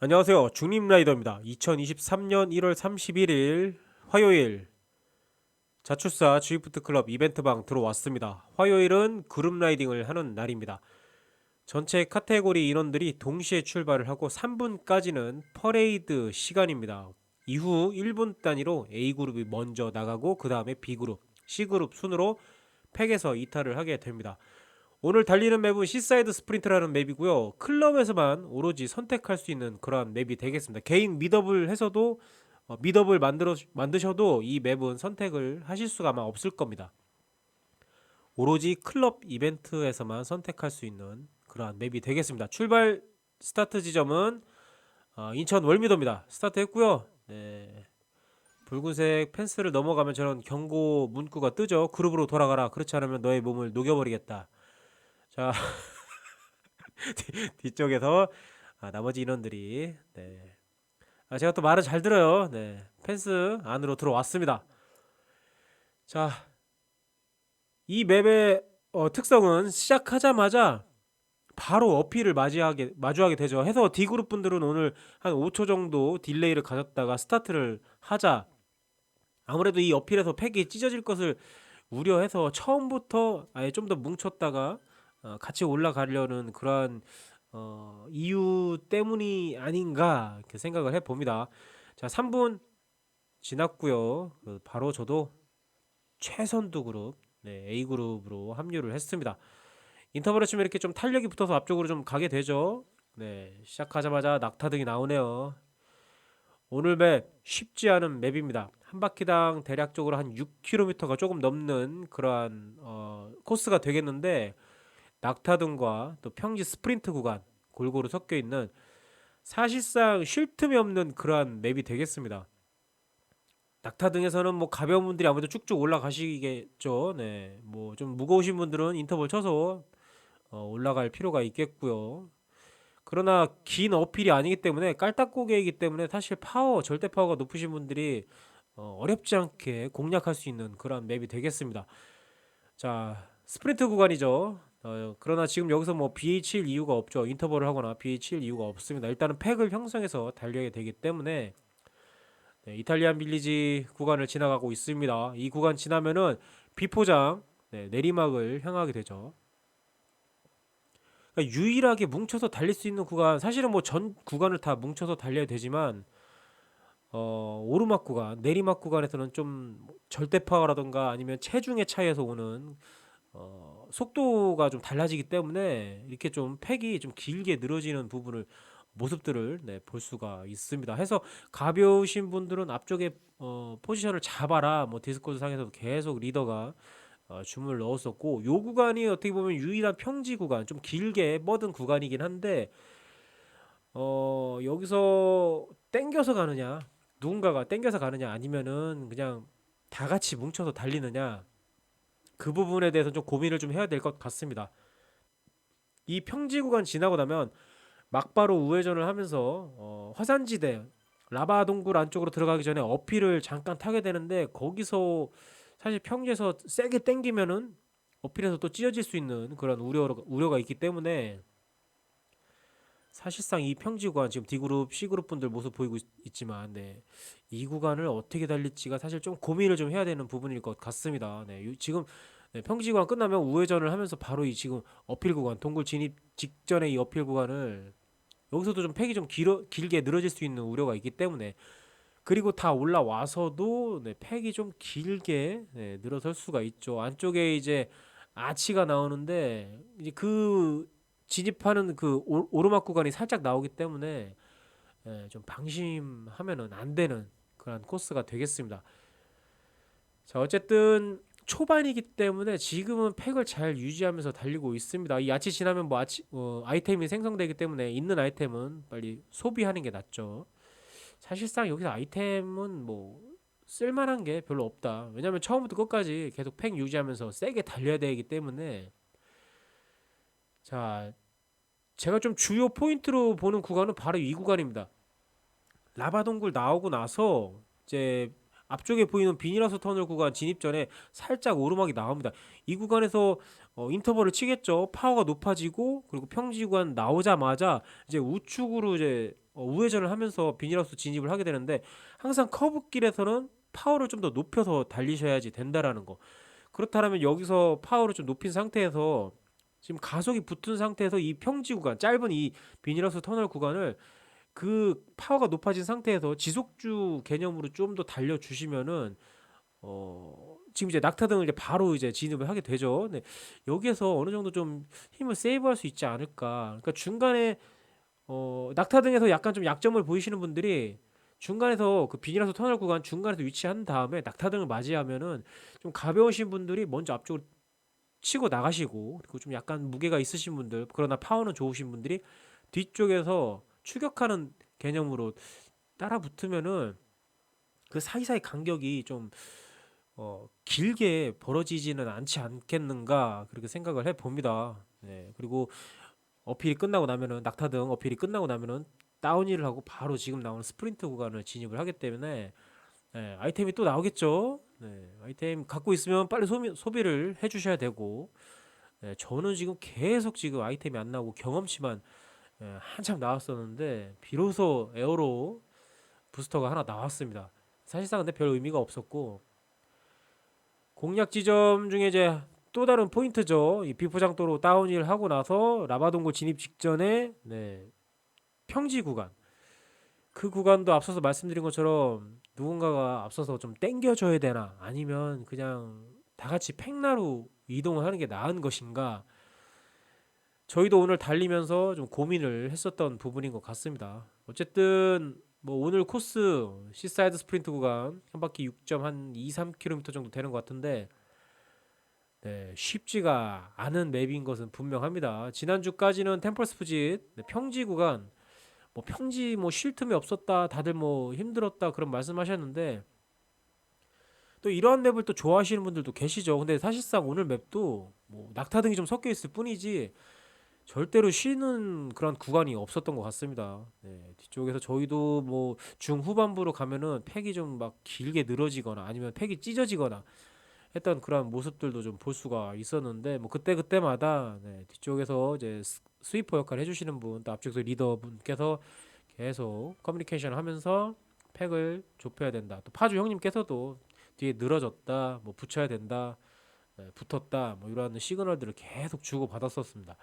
안녕하세요. 중립라이더입니다. 2023년 1월 31일 화요일 자출사 주입부트 클럽 이벤트방 들어왔습니다. 화요일은 그룹 라이딩을 하는 날입니다. 전체 카테고리 인원들이 동시에 출발을 하고 3분까지는 퍼레이드 시간입니다. 이후 1분 단위로 A그룹이 먼저 나가고 그 다음에 B그룹, C그룹 순으로 팩에서 이탈을 하게 됩니다. 오늘 달리는 맵은 시사이드 스프린트라는 맵이고요. 클럽에서만 오로지 선택할 수 있는 그러한 맵이 되겠습니다. 개인 미더블 해서도 미더블 만드셔도 이 맵은 선택을 하실 수가 아마 없을 겁니다. 오로지 클럽 이벤트에서만 선택할 수 있는 그러한 맵이 되겠습니다. 출발 스타트 지점은 인천 월미도입니다. 스타트했고요. 네. 붉은색 펜스를 넘어가면 저런 경고 문구가 뜨죠. 그룹으로 돌아가라. 그렇지 않으면 너의 몸을 녹여버리겠다. 자, 뒤쪽에서 나머지 인원들이 네. 제가 또 말을 잘 들어요. 네. 펜스 안으로 들어왔습니다. 자, 이 맵의 특성은 시작하자마자 바로 어필을 마주하게 되죠. 해서 D그룹 분들은 오늘 한 5초 정도 딜레이를 가졌다가 스타트를 하자. 아무래도 이 어필에서 팩이 찢어질 것을 우려해서 처음부터 아예 좀 더 뭉쳤다가 같이 올라가려는 그러한 이유 때문이 아닌가 이렇게 생각을 해봅니다. 자, 3분 지났고요. 바로 저도 최선두 그룹, 네, A 그룹으로 합류를 했습니다. 인터벌에 치면 이렇게 좀 탄력이 붙어서 앞쪽으로 좀 가게 되죠. 네, 시작하자마자 낙타등이 나오네요. 오늘 맵 쉽지 않은 맵입니다. 한 바퀴당 대략적으로 한 6km가 조금 넘는 그러한 코스가 되겠는데 낙타등과 또 평지 스프린트 구간 골고루 섞여 있는 사실상 쉴 틈이 없는 그러한 맵이 되겠습니다. 낙타등에서는 뭐 가벼운 분들이 아무래도 쭉쭉 올라가시겠죠. 네, 뭐 좀 무거우신 분들은 인터벌 쳐서 올라갈 필요가 있겠고요. 그러나 긴 어필이 아니기 때문에 깔딱고개이기 때문에 사실 절대 파워가 높으신 분들이 어렵지 않게 공략할 수 있는 그런 맵이 되겠습니다. 자, 스프린트 구간이죠. 그러나 지금 여기서 뭐 BH일 이유가 없죠. 인터벌을 하거나 BH일 이유가 없습니다. 일단은 팩을 형성해서 달려야 되기 때문에 네, 이탈리안 빌리지 구간을 지나가고 있습니다. 이 구간 지나면은 비포장 네, 내리막을 향하게 되죠. 그러니까 유일하게 뭉쳐서 달릴 수 있는 구간, 사실은 뭐 전 구간을 다 뭉쳐서 달려야 되지만 오르막 구간, 내리막 구간에서는 좀 절대파워라던가 아니면 체중의 차이에서 오는 속도가 좀 달라지기 때문에 이렇게 좀 팩이 좀 길게 늘어지는 부분을 모습들을 네, 볼 수가 있습니다. 해서 가벼우신 분들은 앞쪽에 포지션을 잡아라. 뭐 디스코드 상에서도 계속 리더가 줌을 넣었었고 요 구간이 어떻게 보면 유일한 평지 구간, 좀 길게 뻗은 구간이긴 한데 여기서 땡겨서 가느냐, 누군가가 땡겨서 가느냐 아니면은 그냥 다 같이 뭉쳐서 달리느냐 그 부분에 대해서 좀 고민을 좀 해야 될 것 같습니다. 이 평지 구간 지나고 나면 막바로 우회전을 하면서 화산지대 라바 동굴 안쪽으로 들어가기 전에 어필을 잠깐 타게 되는데 거기서 사실 평지에서 세게 땡기면은 어필에서 또 찢어질 수 있는 그런 우려가 있기 때문에 사실상 이 평지 구간 지금 D그룹, C그룹 분들 모습 보이고 있지만 네, 이 구간을 어떻게 달릴지가 사실 좀 고민을 좀 해야 되는 부분일 것 같습니다. 네, 지금 네, 평지 구간 끝나면 우회전을 하면서 바로 이 지금 어필 구간 동굴 진입 직전에 이 어필 구간을 여기서도 좀 팩이 좀 길게 늘어질 수 있는 우려가 있기 때문에 그리고 다 올라와서도 네, 팩이 좀 길게 네, 늘어설 수가 있죠. 안쪽에 이제 아치가 나오는데 이제 그 진입하는 그 오르막 구간이 살짝 나오기 때문에 좀 방심하면은 안 되는 그런 코스가 되겠습니다. 자, 어쨌든 초반이기 때문에 지금은 팩을 잘 유지하면서 달리고 있습니다. 이 아치 지나면 뭐 아이템이 생성되기 때문에 있는 아이템은 빨리 소비하는 게 낫죠. 사실상 여기서 아이템은 뭐 쓸만한 게 별로 없다. 왜냐면 처음부터 끝까지 계속 팩 유지하면서 세게 달려야 되기 때문에 자, 제가 좀 주요 포인트로 보는 구간은 바로 이 구간입니다. 라바 동굴 나오고 나서 이제 앞쪽에 보이는 비닐하우스 터널 구간 진입 전에 살짝 오르막이 나옵니다. 이 구간에서 인터벌을 치겠죠. 파워가 높아지고 그리고 평지 구간 나오자마자 이제 우측으로 이제 우회전을 하면서 비닐하우스 진입을 하게 되는데 항상 커브길에서는 파워를 좀 더 높여서 달리셔야지 된다라는 거. 그렇다면 여기서 파워를 좀 높인 상태에서 지금 가속이 붙은 상태에서 이 평지 구간 짧은 이 비닐하우스 터널 구간을 그 파워가 높아진 상태에서 지속주 개념으로 좀 더 달려주시면은 지금 이제 낙타등을 이제 바로 이제 진입을 하게 되죠. 네, 여기에서 어느 정도 좀 힘을 세이브할 수 있지 않을까. 그러니까 중간에 낙타등에서 약간 좀 약점을 보이시는 분들이 중간에서 그 비닐하우스 터널 구간 중간에서 위치한 다음에 낙타등을 맞이하면은 좀 가벼우신 분들이 먼저 앞쪽으로 치고 나가시고 그리고 좀 약간 무게가 있으신 분들 그러나 파워는 좋으신 분들이 뒤쪽에서 추격하는 개념으로 따라 붙으면은 그 사이사이 간격이 좀 길게 벌어지지는 않지 않겠는가 그렇게 생각을 해 봅니다. 네. 그리고 어필이 끝나고 나면은 낙타등 어필이 끝나고 나면은 다운힐을 하고 바로 지금 나오는 스프린트 구간을 진입을 하기 때문에 네, 아이템이 또 나오겠죠. 네, 아이템 갖고 있으면 빨리 소비를 해주셔야 되고 네, 저는 지금 계속 지금 아이템이 안 나오고 경험치만 한참 나왔었는데 비로소 에어로 부스터가 하나 나왔습니다. 사실상 근데 별 의미가 없었고 공략 지점 중에 이제 또 다른 포인트죠. 이 비포장도로 다운힐 하고 나서 라바동굴 진입 직전에 네, 평지 구간 그 구간도 앞서서 말씀드린 것처럼 누군가가 앞서서 좀 땡겨줘야 되나 아니면 그냥 다 같이 팽나루 이동을 하는 게 나은 것인가 저희도 오늘 달리면서 좀 고민을 했었던 부분인 것 같습니다. 어쨌든 뭐 오늘 코스 시사이드 스프린트 구간 한 바퀴 6.2, 3km 정도 되는 것 같은데 네, 쉽지가 않은 맵인 것은 분명합니다. 지난주까지는 템플스 푸짓 네, 평지 구간 뭐 평지 뭐 쉴 틈이 없었다 다들 뭐 힘들었다 그런 말씀하셨는데 또 이러한 맵을 또 좋아하시는 분들도 계시죠. 근데 사실상 오늘 맵도 뭐 낙타등이 좀 섞여 있을 뿐이지 절대로 쉬는 그런 구간이 없었던 것 같습니다. 네, 뒤쪽에서 저희도 뭐 중후반부로 가면은 팩이 좀 막 길게 늘어지거나 아니면 팩이 찢어지거나 했던 그런 모습들도 좀 볼 수가 있었는데 뭐 그때 그때마다 네, 뒤쪽에서 이제 스위퍼 역할 해주시는 분, 또 앞쪽에서 리더분께서 계속 커뮤니케이션 하면서 팩을 좁혀야 된다. 또 파주 형님께서도 뒤에 늘어졌다, 뭐 붙여야 된다, 네, 붙었다, 뭐 이런 시그널들을 계속 주고 받았었습니다.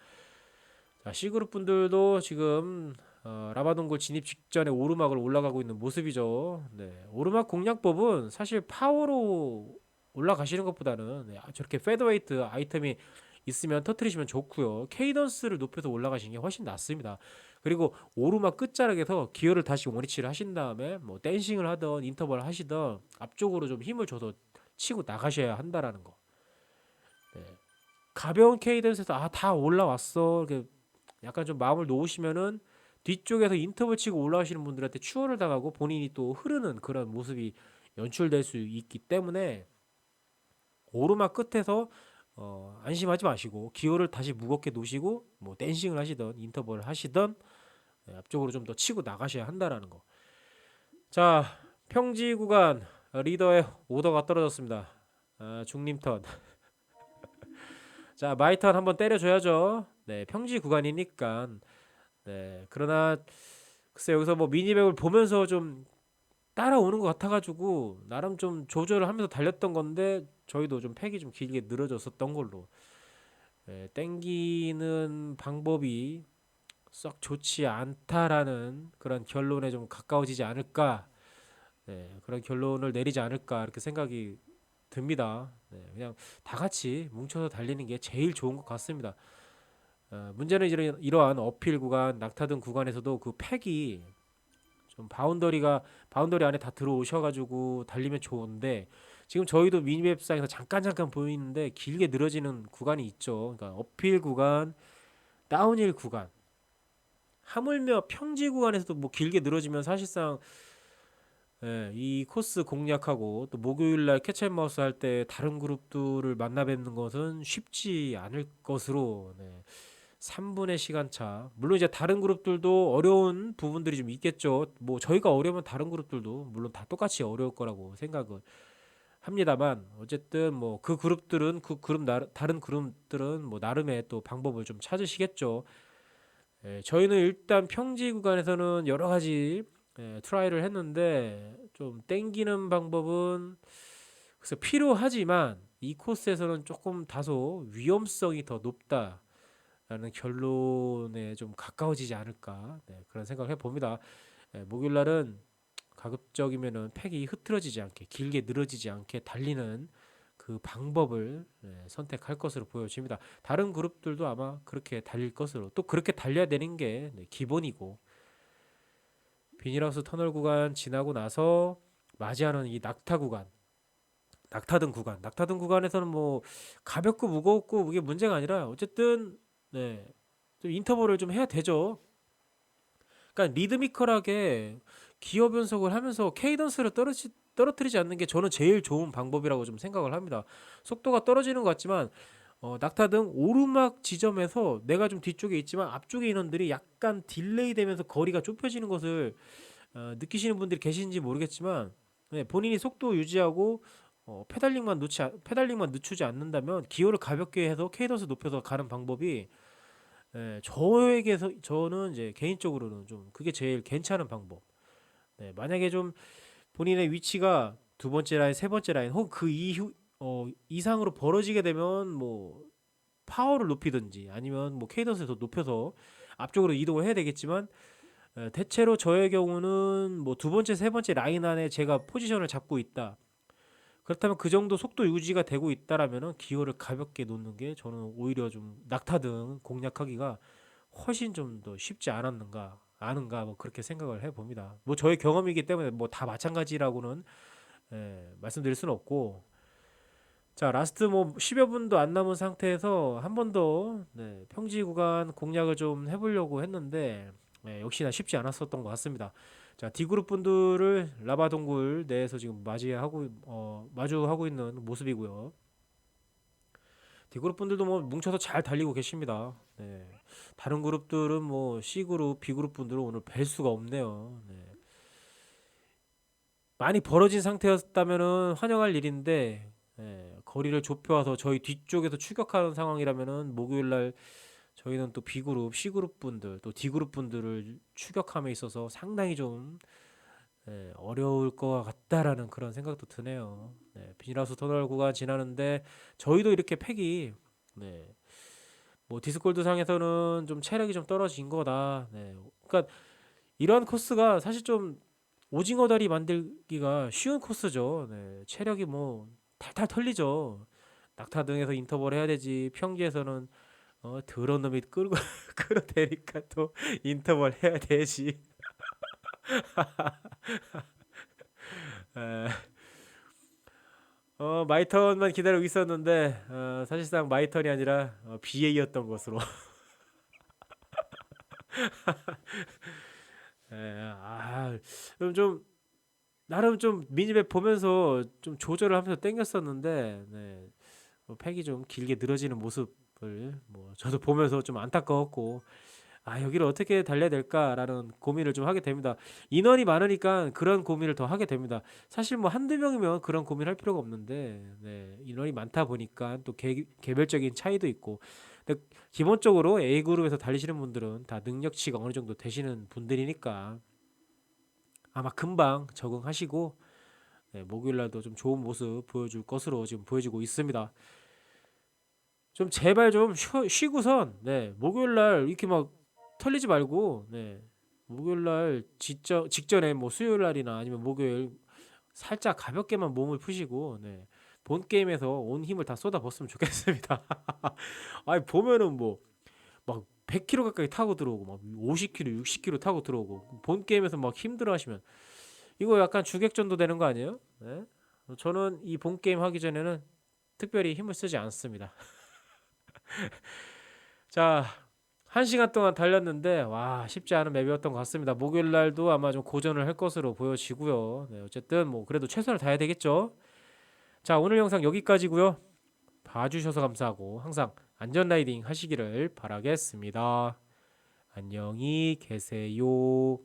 자, C그룹 분들도 지금 라바동굴 진입 직전에 오르막을 올라가고 있는 모습이죠. 네, 오르막 공략법은 사실 파워로 올라가시는 것보다는 네, 저렇게 페더웨이트 아이템이 있으면 터트리시면 좋고요. 케이던스를 높여서 올라가시는 게 훨씬 낫습니다. 그리고 오르막 끝자락에서 기어를 다시 원위치를 하신 다음에 뭐 댄싱을 하던 인터벌 하시던 앞쪽으로 좀 힘을 줘서 치고 나가셔야 한다라는 거. 네. 가벼운 케이던스에서 다 올라왔어. 이렇게 약간 좀 마음을 놓으시면은 뒤쪽에서 인터벌 치고 올라오시는 분들한테 추월을 당하고 본인이 또 흐르는 그런 모습이 연출될 수 있기 때문에 오르막 끝에서 안심하지 마시고 기어를 다시 무겁게 놓으시고 뭐 댄싱을 하시던 인터벌을 하시던 네, 앞쪽으로 좀 더 치고 나가셔야 한다라는 거. 자, 평지 구간 리더의 오더가 떨어졌습니다. 중림턴. 자, 마이턴 한번 때려줘야죠. 네, 평지 구간이니까. 네, 그러나 글쎄 여기서 뭐 미니맵을 보면서 좀 따라오는 것 같아가지고 나름 좀 조절을 하면서 달렸던 건데 저희도 좀 팩이 좀 길게 늘어졌었던 걸로 땡기는 방법이 썩 좋지 않다라는 그런 결론에 좀 가까워지지 않을까 그런 결론을 내리지 않을까 이렇게 생각이 듭니다. 그냥 다 같이 뭉쳐서 달리는 게 제일 좋은 것 같습니다. 문제는 이러한 어필 구간, 낙타등 구간에서도 그 팩이 좀 바운더리 안에 다 들어오셔가지고 달리면 좋은데 지금 저희도 미니맵상에서 잠깐 보이는데 길게 늘어지는 구간이 있죠. 그러니까 어필 구간, 다운힐 구간, 하물며 평지 구간에서도 뭐 길게 늘어지면 사실상 이 코스 공략하고 또 목요일날 캐치앤마우스 할 때 다른 그룹들을 만나 뵙는 것은 쉽지 않을 것으로 3분의 시간차. 물론 이제 다른 그룹들도 어려운 부분들이 좀 있겠죠. 뭐 저희가 어려우면 다른 그룹들도 물론 다 똑같이 어려울 거라고 생각을 합니다만 어쨌든 뭐 그 그룹들은 다른 그룹들은 뭐 나름의 또 방법을 좀 찾으시겠죠. 저희는 일단 평지 구간에서는 여러 가지 트라이를 했는데 좀 땡기는 방법은 그래서 필요하지만 이 코스에서는 조금 다소 위험성이 더 높다라는 결론에 좀 가까워지지 않을까, 그런 생각을 해봅니다. 목요일 날은 가급적이면은 팩이 흐트러지지 않게 길게 늘어지지 않게 달리는 그 방법을 선택할 것으로 보여집니다. 다른 그룹들도 아마 그렇게 달릴 것으로, 또 그렇게 달려야 되는 게 기본이고, 비닐하우스 터널 구간 지나고 나서 맞이하는 이 낙타등 구간에서는 뭐 가볍고 무겁고 이게 문제가 아니라 어쨌든 네, 좀 인터벌을 좀 해야 되죠. 그러니까 리드미컬하게 기어 변속을 하면서 케이던스를 떨어뜨리지 않는 게 저는 제일 좋은 방법이라고 좀 생각을 합니다. 속도가 떨어지는 것 같지만 낙타 등 오르막 지점에서 내가 좀 뒤쪽에 있지만 앞쪽에 인원들이 약간 딜레이 되면서 거리가 좁혀지는 것을 느끼시는 분들이 계신지 모르겠지만 본인이 속도 유지하고 페달링만 늦추지 않는다면 기어를 가볍게 해서 케이던스 높여서 가는 방법이 저에게서 저는 이제 개인적으로는 좀 그게 제일 괜찮은 방법. 만약에 좀 본인의 위치가 두 번째 라인, 세 번째 라인 혹은 그 이후 이상으로 벌어지게 되면 뭐 파워를 높이든지 아니면 뭐 케이던스를 더 높여서 앞쪽으로 이동을 해야 되겠지만 대체로 저의 경우는 뭐 두 번째, 세 번째 라인 안에 제가 포지션을 잡고 있다. 그렇다면 그 정도 속도 유지가 되고 있다라면은 기어를 가볍게 놓는 게 저는 오히려 좀 낙타 등 공략하기가 훨씬 좀 더 쉽지 않았는가 아는가 뭐 그렇게 생각을 해봅니다. 뭐 저의 경험이기 때문에 뭐 다 마찬가지라고는 말씀드릴 수는 없고, 자 라스트 뭐 10여 분도 안 남은 상태에서 한 번 더 평지 구간 공략을 좀 해보려고 했는데 역시나 쉽지 않았었던 것 같습니다. 자 D그룹 분들을 라바 동굴 내에서 지금 마주하고 있는 모습이고요. D그룹 분들도 뭐 뭉쳐서 잘 달리고 계십니다. 다른 그룹들은 뭐 C그룹, B그룹 분들은 오늘 뵐 수가 없네요. 많이 벌어진 상태였다면은 환영할 일인데 거리를 좁혀와서 저희 뒤쪽에서 추격하는 상황이라면은 목요일 날 저희는 또 B그룹, C그룹 분들, 또 D그룹 분들을 추격함에 있어서 상당히 좀 어려울 것 같다라는 그런 생각도 드네요. 비닐하우스 터널 구간 지나는데 저희도 이렇게 팩이 뭐 디스콜드 상에서는 좀 체력이 좀 떨어진 거다. 그러니까 이런 코스가 사실 좀 오징어 다리 만들기가 쉬운 코스죠. 체력이 뭐 탈탈 털리죠. 낙타 등에서 인터벌 해야 되지. 평지에서는 더러운 놈이 끌고 끌어대니까 또 인터벌 해야 되지. 에, 마이턴만 기다리고 있었는데 사실상 마이턴이 아니라 BA였던 것으로. 좀 나름 좀 미니맵 보면서 좀 조절을 하면서 땡겼었는데 팩이 좀 길게 늘어지는 모습을 뭐 저도 보면서 좀 안타까웠고, 여기를 어떻게 달려야 될까라는 고민을 좀 하게 됩니다. 인원이 많으니까 그런 고민을 더 하게 됩니다. 사실 뭐 한두 명이면 그런 고민할 필요가 없는데 인원이 많다 보니까 또 개별적인 차이도 있고, 근데 기본적으로 A그룹에서 달리시는 분들은 다 능력치가 어느 정도 되시는 분들이니까 아마 금방 적응하시고 목요일 날도 좀 좋은 모습 보여줄 것으로 지금 보여지고 있습니다. 좀 제발 좀 쉬고선 목요일 날 이렇게 막 털리지 말고 목요일 날 직전에 뭐 수요일 날이나 아니면 목요일 살짝 가볍게만 몸을 푸시고 본 게임에서 온 힘을 다 쏟아붓으면 좋겠습니다. 아니 보면은 뭐 막 100km 가까이 타고 들어오고 막 50km, 60km 타고 들어오고 본 게임에서 막 힘들어 하시면 이거 약간 주객전도 되는 거 아니에요? 저는 이 본 게임 하기 전에는 특별히 힘을 쓰지 않습니다. 자, 1시간 동안 달렸는데 와 쉽지 않은 맵이었던 것 같습니다. 목요일 날도 아마 좀 고전을 할 것으로 보여지고요. 어쨌든 뭐 그래도 최선을 다해야 되겠죠. 자, 오늘 영상 여기까지고요. 봐주셔서 감사하고 항상 안전 라이딩 하시기를 바라겠습니다. 안녕히 계세요.